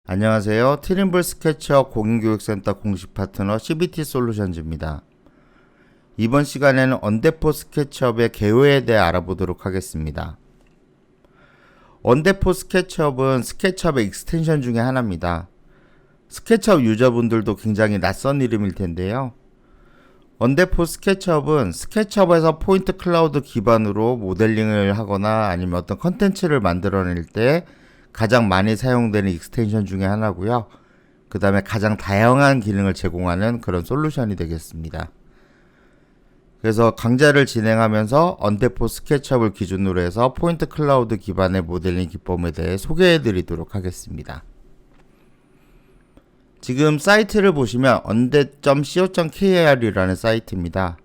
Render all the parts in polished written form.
안녕하세요. 트림블 스케치업 공인교육센터 공식 파트너 CBT 솔루션즈입니다. 이번 시간에는 언데포 스케치업의 개요에 대해 알아보도록 하겠습니다. 언데포 스케치업은 스케치업의 익스텐션 중에 하나입니다. 스케치업 유저분들도 굉장히 낯선 이름일 텐데요. 언데포 스케치업은 스케치업에서 포인트 클라우드 기반으로 모델링을 하거나 아니면 어떤 컨텐츠를 만들어낼 때 가장 많이 사용되는 익스텐션 중에 하나고요. 그 다음에 가장 다양한 기능을 제공하는 그런 솔루션이 되겠습니다. 그래서 강좌를 진행하면서 언데포 스케치업을 기준으로 해서 포인트 클라우드 기반의 모델링 기법에 대해 소개해 드리도록 하겠습니다. 지금 사이트를 보시면 onde.co.kr이라는 사이트입니다.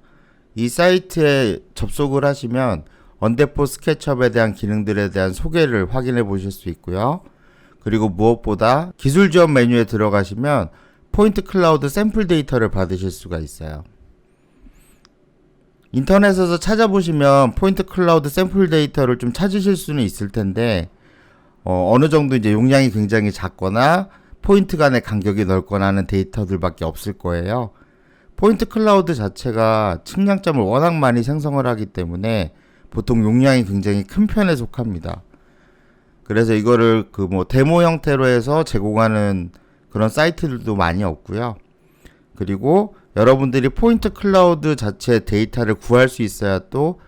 이 사이트에 접속을 하시면 언데포 스케치업에 대한 기능들에 대한 소개를 확인해 보실 수 있고요. 그리고 무엇보다 기술 지원 메뉴에 들어가시면 포인트 클라우드 샘플 데이터를 받으실 수가 있어요. 인터넷에서 찾아보시면 포인트 클라우드 샘플 데이터를 좀 찾으실 수는 있을 텐데 어느 정도 이제 용량이 굉장히 작거나 포인트 간의 간격이 넓거나 하는 데이터들밖에 없을 거예요. 포인트 클라우드 자체가 측량점을 워낙 많이 생성을 하기 때문에 보통 용량이 굉장히 큰 편에 속합니다. 그래서 이거를 데모 형태로 해서 제공하는 그런 사이트들도 많이 없고요. 그리고 여러분들이 포인트 클라우드 자체 데이터를 구할 수 있어야 또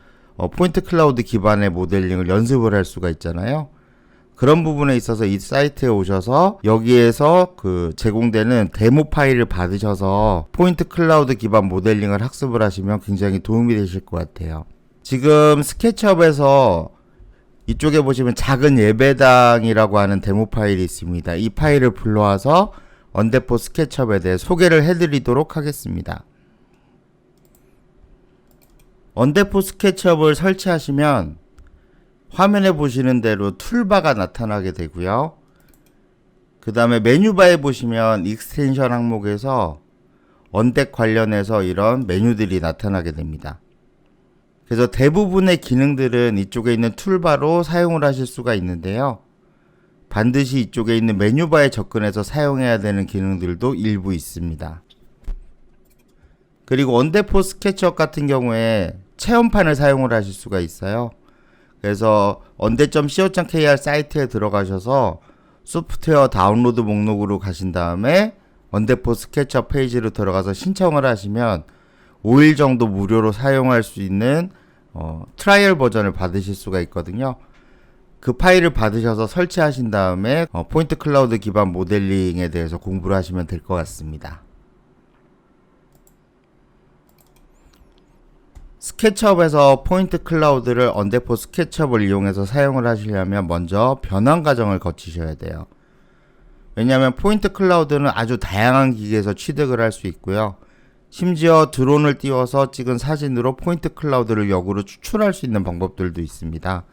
포인트 클라우드 기반의 모델링을 연습을 할 수가 있잖아요. 그런 부분에 있어서 이 사이트에 오셔서 여기에서 제공되는 데모 파일을 받으셔서 포인트 클라우드 기반 모델링을 학습을 하시면 굉장히 도움이 되실 것 같아요. 지금 스케치업에서 이쪽에 보시면 작은 예배당이라고 하는 데모 파일이 있습니다. 이 파일을 불러와서 언데포 스케치업에 대해 소개를 해드리도록 하겠습니다. 언데포 스케치업을 설치하시면 화면에 보시는 대로 툴바가 나타나게 되고요. 그 다음에 메뉴바에 보시면 익스텐션 항목에서 언덱 관련해서 이런 메뉴들이 나타나게 됩니다. 그래서 대부분의 기능들은 이쪽에 있는 툴바로 사용을 하실 수가 있는데요. 반드시 이쪽에 있는 메뉴바에 접근해서 사용해야 되는 기능들도 일부 있습니다. 그리고 언데포 스케치업 같은 경우에 체험판을 사용을 하실 수가 있어요. 그래서 onde.co.kr 사이트에 들어가셔서 소프트웨어 다운로드 목록으로 가신 다음에 언데포 스케치업 페이지로 들어가서 신청을 하시면 5일 정도 무료로 사용할 수 있는 트라이얼 버전을 받으실 수가 있거든요. 그 파일을 받으셔서 설치하신 다음에 포인트 클라우드 기반 모델링에 대해서 공부를 하시면 될 것 같습니다. 스케치업에서 포인트 클라우드를 언데포 스케치업을 이용해서 사용을 하시려면 먼저 변환 과정을 거치셔야 돼요. 왜냐하면 포인트 클라우드는 아주 다양한 기기에서 취득을 할 수 있고요. 심지어 드론을 띄워서 찍은 사진으로 포인트 클라우드를 역으로 추출할 수 있는 방법들도 있습니다.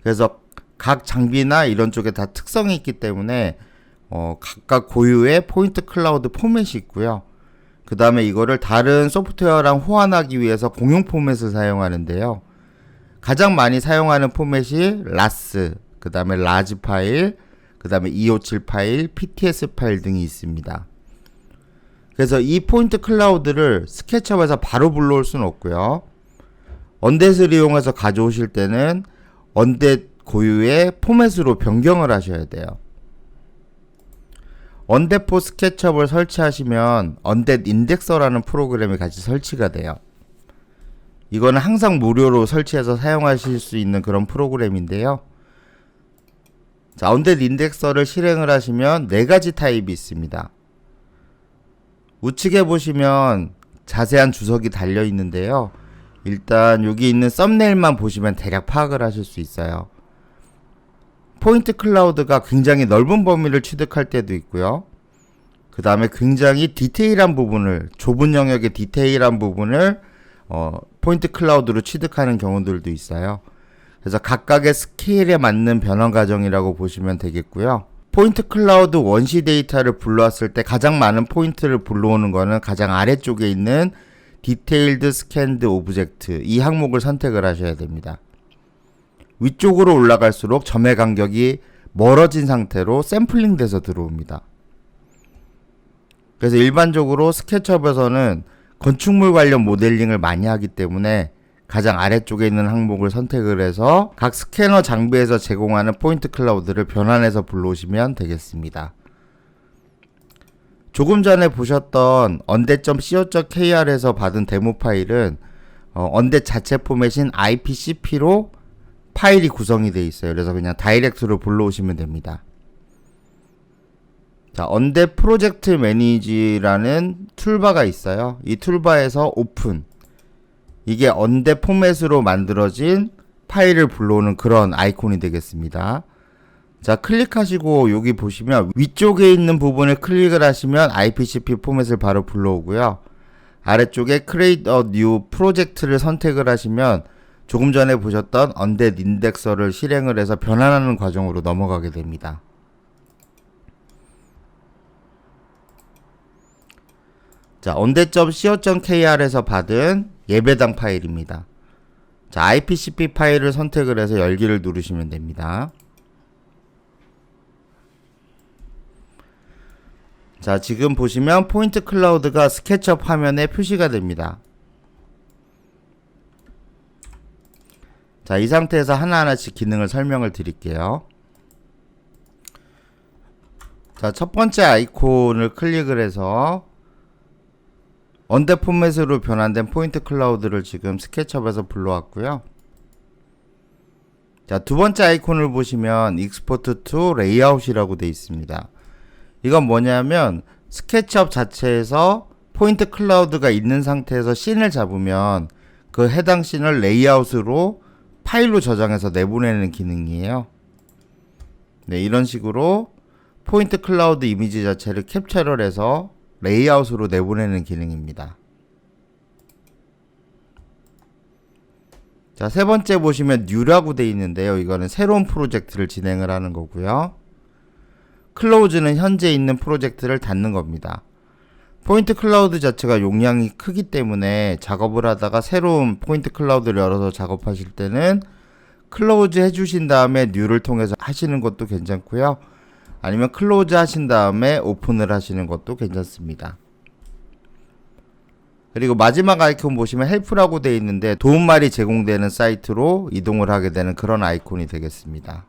그래서 각 장비나 이런 쪽에 다 특성이 있기 때문에 각각 고유의 포인트 클라우드 포맷이 있고요. 그 다음에 이거를 다른 소프트웨어랑 호환하기 위해서 공용 포맷을 사용하는데요. 가장 많이 사용하는 포맷이 라스, 그 다음에 라지 파일, 그 다음에 257 파일, PTS 파일 등이 있습니다. 그래서 이 포인트 클라우드를 스케치업에서 바로 불러올 수는 없고요. 언댓을 이용해서 가져오실 때는 언댓 고유의 포맷으로 변경을 하셔야 돼요. 언데포 스케치업을 설치하시면 언댓 인덱서라는 프로그램이 같이 설치가 돼요. 이거는 항상 무료로 설치해서 사용하실 수 있는 그런 프로그램인데요. 자, 언댓 인덱서를 실행을 하시면 4가지 타입이 있습니다. 우측에 보시면 자세한 주석이 달려 있는데요. 일단 여기 있는 썸네일만 보시면 대략 파악을 하실 수 있어요. 포인트 클라우드가 굉장히 넓은 범위를 취득할 때도 있고요. 그 다음에 굉장히 디테일한 부분을, 좁은 영역의 디테일한 부분을 포인트 클라우드로 취득하는 경우들도 있어요. 그래서 각각의 스케일에 맞는 변환 과정이라고 보시면 되겠고요. 포인트 클라우드 원시 데이터를 불러왔을 때 가장 많은 포인트를 불러오는 거는 가장 아래쪽에 있는 디테일드 스캔드 오브젝트, 이 항목을 선택을 하셔야 됩니다. 위쪽으로 올라갈수록 점의 간격이 멀어진 상태로 샘플링 돼서 들어옵니다. 그래서 일반적으로 스케치업에서는 건축물 관련 모델링을 많이 하기 때문에 가장 아래쪽에 있는 항목을 선택을 해서 각 스캐너 장비에서 제공하는 포인트 클라우드를 변환해서 불러오시면 되겠습니다. 조금 전에 보셨던 undet.co.kr에서 받은 데모 파일은 undet 자체 포맷인 ipcp로 파일이 구성이 되어 있어요. 그래서 그냥 다이렉트로 불러오시면 됩니다. 자, undet 프로젝트 매니지라는 툴바가 있어요. 이 툴바에서 오픈, 이게 undet 포맷으로 만들어진 파일을 불러오는 그런 아이콘이 되겠습니다. 자, 클릭하시고 여기 보시면 위쪽에 있는 부분을 클릭을 하시면 IPCP 포맷을 바로 불러오고요. 아래쪽에 Create a New Project를 선택을 하시면 조금 전에 보셨던 undet 인덱서를 실행을 해서 변환하는 과정으로 넘어가게 됩니다. 자, undet.co.kr에서 받은 예배당 파일입니다. 자, IPCP 파일을 선택을 해서 열기를 누르시면 됩니다. 자, 지금 보시면 포인트 클라우드가 스케치업 화면에 표시가 됩니다. 자, 이 상태에서 하나하나씩 기능을 설명을 드릴게요. 자, 첫 번째 아이콘을 클릭을 해서 undet 포맷으로 변환된 포인트 클라우드를 지금 스케치업에서 불러왔고요. 자, 두 번째 아이콘을 보시면 Export to Layout이라고 되어 있습니다. 이건 뭐냐면 스케치업 자체에서 포인트 클라우드가 있는 상태에서 씬을 잡으면 그 해당 씬을 레이아웃으로 파일로 저장해서 내보내는 기능이에요. 네, 이런 식으로 포인트 클라우드 이미지 자체를 캡처를 해서 레이아웃으로 내보내는 기능입니다. 자, 세 번째 보시면 New라고 되어 있는데요. 이거는 새로운 프로젝트를 진행을 하는 거고요. 클로즈는 현재 있는 프로젝트를 닫는 겁니다. 포인트 클라우드 자체가 용량이 크기 때문에 작업을 하다가 새로운 포인트 클라우드를 열어서 작업하실 때는 클로즈 해주신 다음에 뉴를 통해서 하시는 것도 괜찮고요. 아니면 클로즈 하신 다음에 오픈을 하시는 것도 괜찮습니다. 그리고 마지막 아이콘 보시면 헬프라고 되어 있는데 도움말이 제공되는 사이트로 이동을 하게 되는 그런 아이콘이 되겠습니다.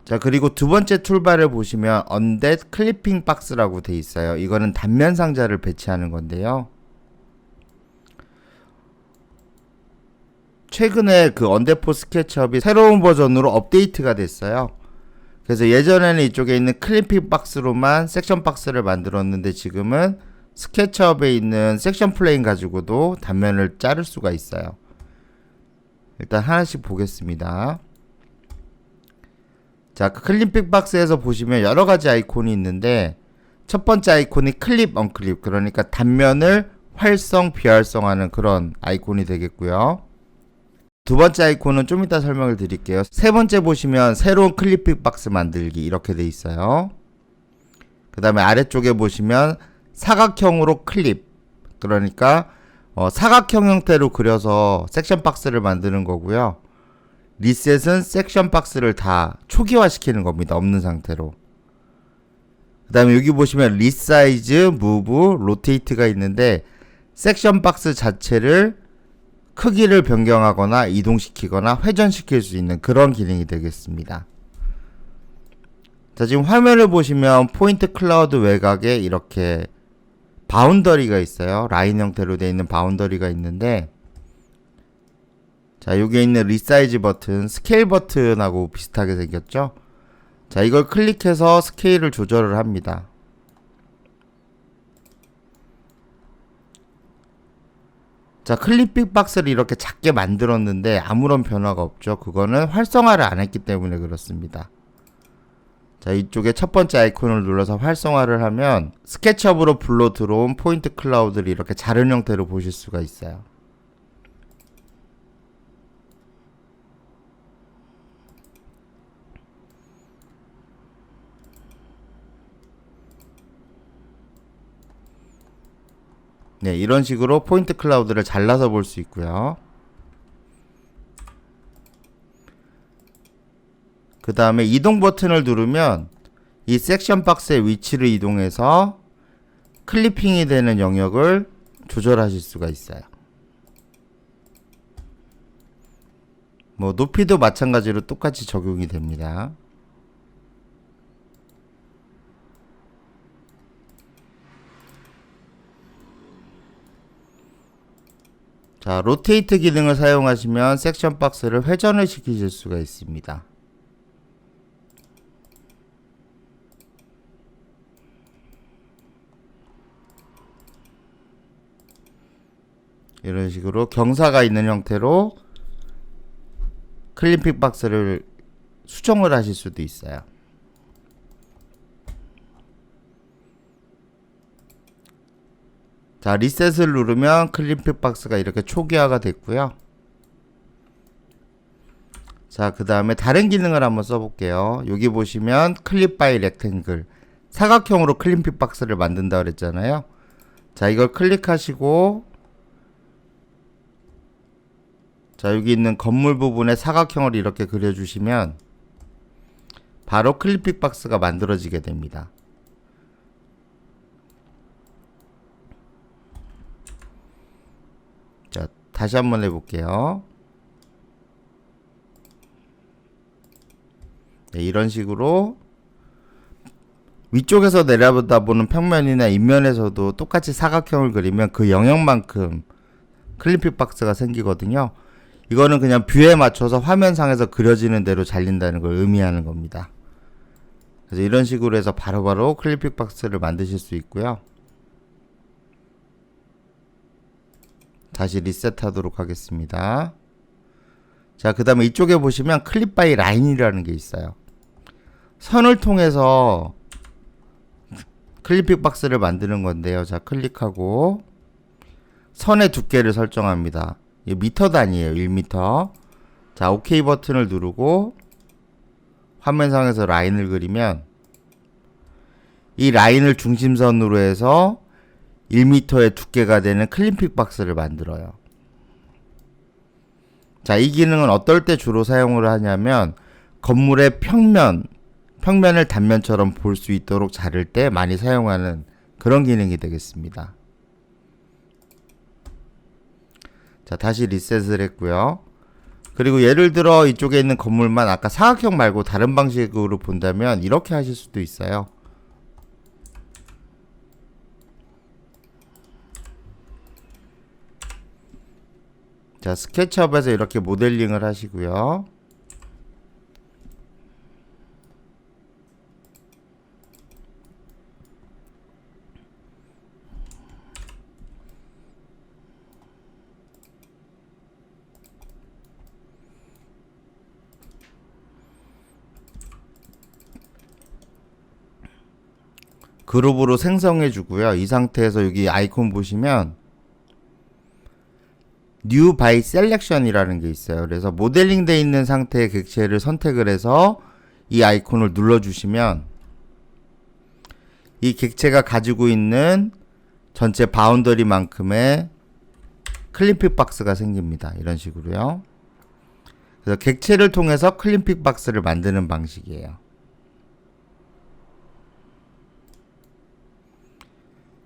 자, 그리고 두 번째 툴바를 보시면 undet clipping box라고 되어 있어요. 이거는 단면 상자를 배치하는 건데요. 최근에 그 언데포 스케치업이 새로운 버전으로 업데이트가 됐어요. 그래서 예전에는 이쪽에 있는 클리핑 박스로만 섹션 박스를 만들었는데 지금은 스케치업에 있는 섹션 플레인 가지고도 단면을 자를 수가 있어요. 일단 하나씩 보겠습니다. 자, 그 클리핑 박스에서 보시면 여러 가지 아이콘이 있는데 첫 번째 아이콘이 클립, 언클립, 그러니까 단면을 활성, 비활성하는 그런 아이콘이 되겠고요. 두 번째 아이콘은 좀 이따 설명을 드릴게요. 세 번째 보시면 새로운 클리핑 박스 만들기 이렇게 돼 있어요. 그 다음에 아래쪽에 보시면 사각형으로 클립, 그러니까 사각형 형태로 그려서 섹션 박스를 만드는 거고요. 리셋은 섹션 박스를 다 초기화 시키는 겁니다. 없는 상태로. 그 다음에 여기 보시면 리사이즈, 무브, 로테이트가 있는데 섹션 박스 자체를 크기를 변경하거나 이동시키거나 회전시킬 수 있는 그런 기능이 되겠습니다. 자, 지금 화면을 보시면 포인트 클라우드 외곽에 이렇게 바운더리가 있어요. 라인 형태로 되어 있는 바운더리가 있는데 자, 여기에 있는 리사이즈 버튼, 스케일 버튼하고 비슷하게 생겼죠? 자, 이걸 클릭해서 스케일을 조절을 합니다. 자, 클리핑 박스를 이렇게 작게 만들었는데 아무런 변화가 없죠. 그거는 활성화를 안 했기 때문에 그렇습니다. 자, 이쪽에 첫 번째 아이콘을 눌러서 활성화를 하면 스케치업으로 불러 들어온 포인트 클라우드를 이렇게 자른 형태로 보실 수가 있어요. 네, 이런 식으로 포인트 클라우드를 잘라서 볼 수 있고요. 그 다음에 이동 버튼을 누르면 이 섹션 박스의 위치를 이동해서 클리핑이 되는 영역을 조절하실 수가 있어요. 뭐 높이도 마찬가지로 똑같이 적용이 됩니다. 자, 로테이트 기능을 사용하시면 섹션 박스를 회전을 시키실 수가 있습니다. 이런 식으로 경사가 있는 형태로 클리핑 박스를 수정을 하실 수도 있어요. 자, 리셋을 누르면 클리핑 박스가 이렇게 초기화가 됐고요. 자, 그 다음에 다른 기능을 한번 써볼게요. 여기 보시면 클립 바이 렉탱글, 사각형으로 클리핑 박스를 만든다 그랬잖아요. 자, 이걸 클릭하시고, 자, 여기 있는 건물 부분에 사각형을 이렇게 그려주시면 바로 클리핑 박스가 만들어지게 됩니다. 자, 다시 한번 해볼게요. 네, 이런 식으로 위쪽에서 내려보다 보는 평면이나 인면에서도 똑같이 사각형을 그리면 그 영역만큼 클리핑 박스가 생기거든요. 이거는 그냥 뷰에 맞춰서 화면상에서 그려지는 대로 잘린다는 걸 의미하는 겁니다. 그래서 이런 식으로 해서 바로바로 클리핑 박스를 만드실 수 있고요. 다시 리셋하도록 하겠습니다. 자, 그 다음에 이쪽에 보시면 클립 바이 라인이라는 게 있어요. 선을 통해서 클리핑 박스를 만드는 건데요. 자, 클릭하고 선의 두께를 설정합니다. 이게 미터 단위예요. 1m. 자, OK 버튼을 누르고 화면상에서 라인을 그리면 이 라인을 중심선으로 해서 1m의 두께가 되는 클리핑 박스를 만들어요. 자, 이 기능은 어떨 때 주로 사용을 하냐면 건물의 평면을 단면처럼 볼 수 있도록 자를 때 많이 사용하는 그런 기능이 되겠습니다. 자, 다시 리셋을 했고요. 그리고 예를 들어 이쪽에 있는 건물만 아까 사각형 말고 다른 방식으로 본다면 이렇게 하실 수도 있어요. 자, 스케치업에서 이렇게 모델링을 하시고요. 그룹으로 생성해 주고요. 이 상태에서 여기 아이콘 보시면 New by Selection이라는 게 있어요. 그래서 모델링 돼 있는 상태의 객체를 선택을 해서 이 아이콘을 눌러 주시면 이 객체가 가지고 있는 전체 바운더리만큼의 클리핑 박스가 생깁니다. 이런 식으로요. 그래서 객체를 통해서 클리핑 박스를 만드는 방식이에요.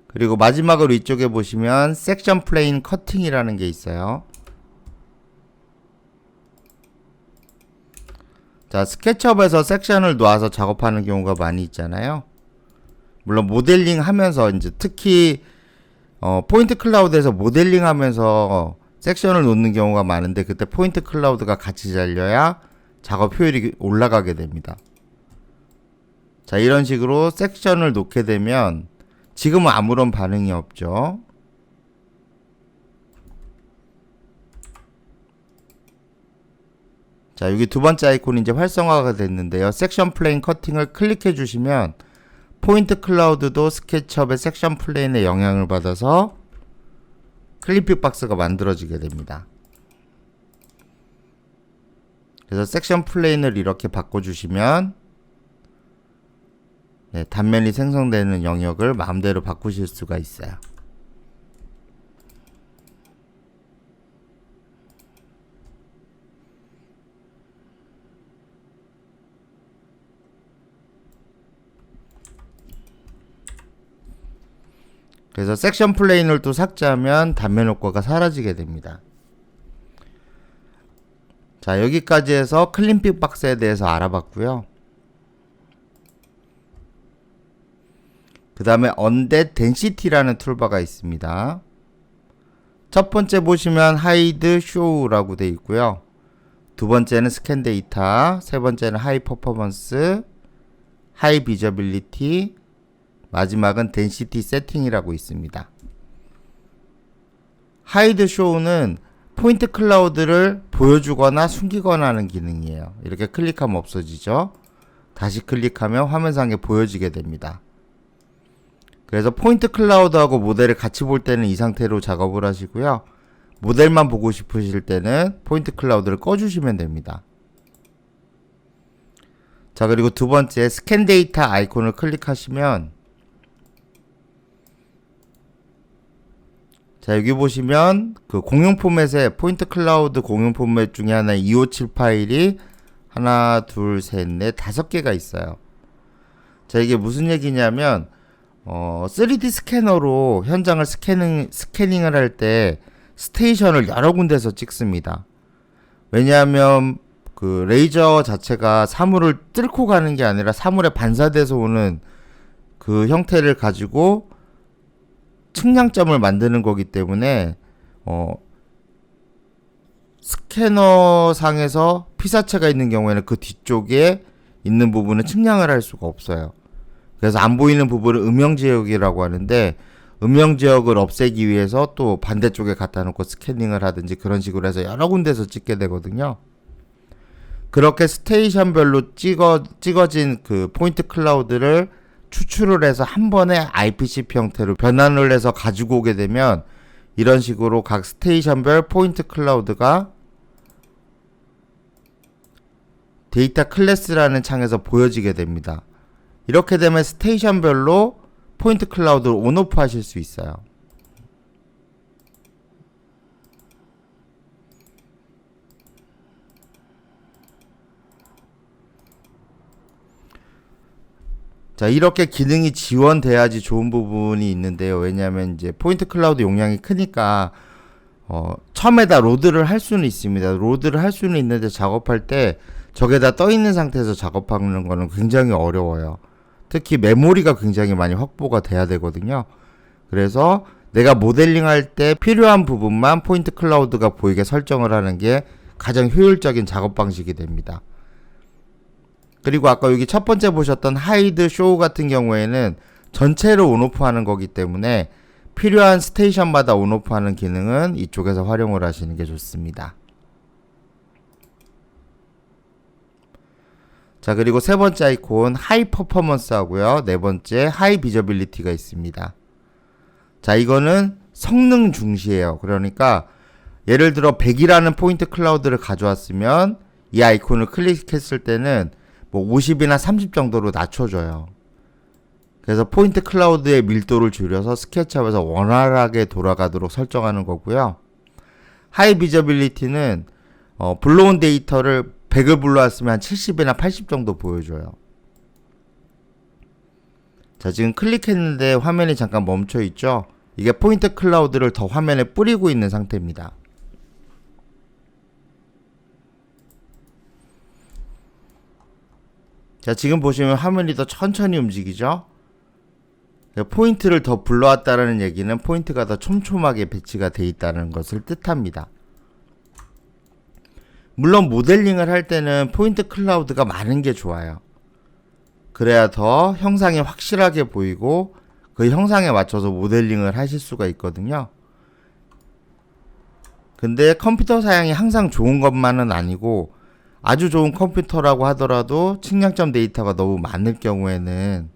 그리고 마지막으로 이쪽에 보시면 섹션 플레인 커팅이라는 게 있어요. 자, 스케치업에서 섹션을 놓아서 작업하는 경우가 많이 있잖아요. 물론 모델링 하면서 이제 특히 포인트 클라우드에서 모델링 하면서 섹션을 놓는 경우가 많은데 그때 포인트 클라우드가 같이 잘려야 작업 효율이 올라가게 됩니다. 자, 이런 식으로 섹션을 놓게 되면 지금은 아무런 반응이 없죠. 자, 여기 두 번째 아이콘이 이제 활성화가 됐는데요. 섹션 플레인 커팅을 클릭해 주시면 포인트 클라우드도 스케치업의 섹션 플레인에 영향을 받아서 클리핑 박스가 만들어지게 됩니다. 그래서 섹션 플레인을 이렇게 바꿔주시면 네, 단면이 생성되는 영역을 마음대로 바꾸실 수가 있어요. 그래서 섹션 플레인을 또 삭제하면 단면 효과가 사라지게 됩니다. 자, 여기까지 해서 클린픽 박스에 대해서 알아봤고요. 그 다음에 언댓 덴시티라는 툴바가 있습니다. 첫 번째 보시면 하이드 쇼우라고 되어 있고요. 두 번째는 스캔 데이터, 세 번째는 하이 퍼포먼스, 하이 비저빌리티, 마지막은 덴시티 세팅이라고 있습니다. 하이드 쇼우는 포인트 클라우드를 보여주거나 숨기거나 하는 기능이에요. 이렇게 클릭하면 없어지죠. 다시 클릭하면 화면상에 보여지게 됩니다. 그래서 포인트 클라우드하고 모델을 같이 볼 때는 이 상태로 작업을 하시고요. 모델만 보고 싶으실 때는 포인트 클라우드를 꺼주시면 됩니다. 자, 그리고 두 번째 스캔 데이터 아이콘을 클릭하시면, 자, 여기 보시면 그 공용 포맷에 포인트 클라우드 공용 포맷 중에 하나의 257 파일이 하나, 둘, 셋, 넷, 5개가 있어요. 자, 이게 무슨 얘기냐면 3D 스캐너로 현장을 스캐닝을 할 때 스테이션을 여러 군데서 찍습니다. 왜냐하면 그 레이저 자체가 사물을 뚫고 가는 게 아니라 사물에 반사돼서 오는 그 형태를 가지고 측량점을 만드는 거기 때문에 스캐너 상에서 피사체가 있는 경우에는 그 뒤쪽에 있는 부분은 측량을 할 수가 없어요. 그래서 안 보이는 부분을 음영지역이라고 하는데, 음영지역을 없애기 위해서 또 반대쪽에 갖다 놓고 스캐닝을 하든지 그런 식으로 해서 여러 군데서 찍게 되거든요. 그렇게 스테이션별로 찍어진 그 포인트 클라우드를 추출을 해서 한 번에 IPCP 형태로 변환을 해서 가지고 오게 되면 이런 식으로 각 스테이션별 포인트 클라우드가 데이터 클래스라는 창에서 보여지게 됩니다. 이렇게 되면 스테이션별로 포인트 클라우드를 온오프 하실 수 있어요. 자, 이렇게 기능이 지원돼야지 좋은 부분이 있는데요. 왜냐하면 이제 포인트 클라우드 용량이 크니까 처음에다 로드를 할 수는 있습니다. 로드를 할 수는 있는데 작업할 때 저게다 떠 있는 상태에서 작업하는 거는 굉장히 어려워요. 특히 메모리가 굉장히 많이 확보가 돼야 되거든요. 그래서 내가 모델링 할 때 필요한 부분만 포인트 클라우드가 보이게 설정을 하는 게 가장 효율적인 작업 방식이 됩니다. 그리고 아까 여기 첫 번째 보셨던 하이드 쇼우 같은 경우에는 전체를 온오프 하는 거기 때문에 필요한 스테이션마다 온오프 하는 기능은 이쪽에서 활용을 하시는 게 좋습니다. 자, 그리고 세 번째 아이콘 하이 퍼포먼스 하고요. 네 번째 하이 비저빌리티가 있습니다. 자, 이거는 성능 중시예요. 그러니까 예를 들어 100이라는 포인트 클라우드를 가져왔으면 이 아이콘을 클릭했을 때는 뭐 50이나 30 정도로 낮춰줘요. 그래서 포인트 클라우드의 밀도를 줄여서 스케치업에서 원활하게 돌아가도록 설정하는 거고요. 하이 비저빌리티는 불러온 데이터를 100을 불러왔으면 한 70이나 80 정도 보여줘요. 자, 지금 클릭했는데 화면이 잠깐 멈춰 있죠? 이게 포인트 클라우드를 더 화면에 뿌리고 있는 상태입니다. 자, 지금 보시면 화면이 더 천천히 움직이죠? 포인트를 더 불러왔다는 얘기는 포인트가 더 촘촘하게 배치가 되어 있다는 것을 뜻합니다. 물론 모델링을 할 때는 포인트 클라우드가 많은 게 좋아요. 그래야 더 형상이 확실하게 보이고 그 형상에 맞춰서 모델링을 하실 수가 있거든요. 근데 컴퓨터 사양이 항상 좋은 것만은 아니고 아주 좋은 컴퓨터라고 하더라도 측량점 데이터가 너무 많을 경우에는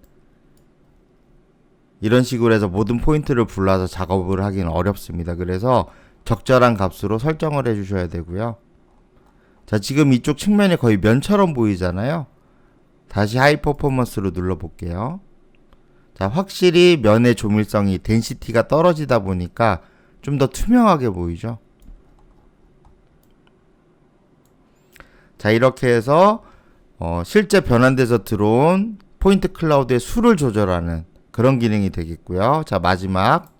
이런 식으로 해서 모든 포인트를 불러서 작업을 하기는 어렵습니다. 그래서 적절한 값으로 설정을 해 주셔야 되고요. 자, 지금 이쪽 측면이 거의 면처럼 보이잖아요. 다시 하이 퍼포먼스로 눌러 볼게요. 자, 확실히 면의 조밀성이 덴시티가 떨어지다 보니까 좀 더 투명하게 보이죠. 자, 이렇게 해서 실제 변환돼서 들어온 포인트 클라우드의 수를 조절하는 그런 기능이 되겠고요. 자, 마지막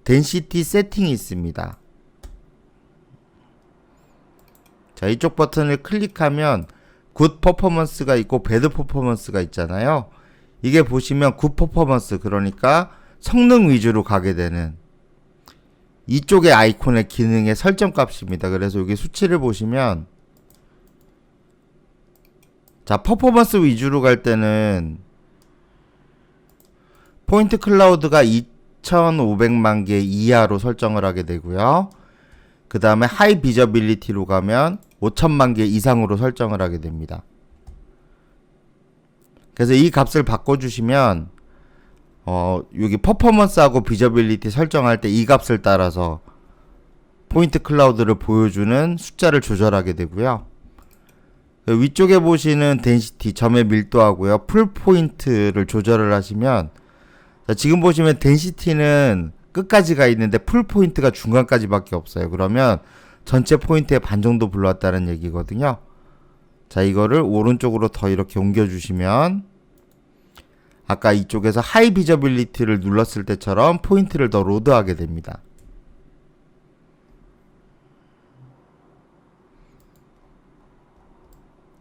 덴시티 세팅이 있습니다. 자, 이쪽 버튼을 클릭하면 굿 퍼포먼스가 있고 배드 퍼포먼스가 있잖아요. 이게 보시면 굿 퍼포먼스, 그러니까 성능 위주로 가게 되는 이쪽의 아이콘의 기능의 설정 값입니다. 그래서 여기 수치를 보시면, 자, 퍼포먼스 위주로 갈 때는 포인트 클라우드가 2500만 개 이하로 설정을 하게 되고요. 그 다음에 하이 비저빌리티로 가면 5000만 개 이상으로 설정을 하게 됩니다. 그래서 이 값을 바꿔주시면 여기 퍼포먼스하고 비저빌리티 설정할 때 이 값을 따라서 포인트 클라우드를 보여주는 숫자를 조절하게 되고요. 위쪽에 보시는 덴시티, 점의 밀도하고요, 풀 포인트를 조절을 하시면, 자, 지금 보시면 덴시티는 끝까지 가 있는데 풀 포인트가 중간까지밖에 없어요. 그러면 전체 포인트의 반 정도 불러왔다는 얘기거든요. 자, 이거를 오른쪽으로 더 이렇게 옮겨주시면 아까 이쪽에서 하이 비저빌리티를 눌렀을 때처럼 포인트를 더 로드하게 됩니다.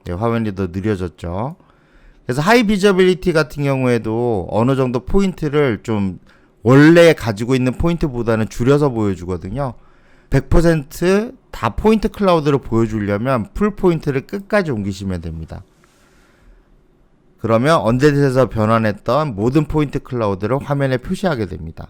네, 화면이 더 느려졌죠. 그래서 하이 비저빌리티 같은 경우에도 어느 정도 포인트를 좀 원래 가지고 있는 포인트보다는 줄여서 보여주거든요. 100% 포인트 클라우드를 보여주려면 풀 포인트를 끝까지 옮기시면 됩니다. 그러면 언데드에서 변환했던 모든 포인트 클라우드를 화면에 표시하게 됩니다.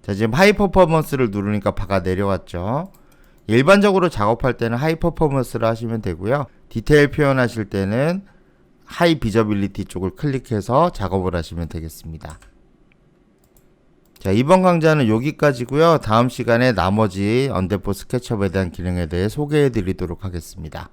자, 지금 하이 퍼포먼스를 누르니까 바가 내려왔죠. 일반적으로 작업할 때는 하이 퍼포먼스를 하시면 되고요. 디테일 표현하실 때는 하이 비저빌리티 쪽을 클릭해서 작업을 하시면 되겠습니다. 자, 이번 강좌는 여기까지고요. 다음 시간에 나머지 언데포 스케치업에 대한 기능에 대해 소개해 드리도록 하겠습니다.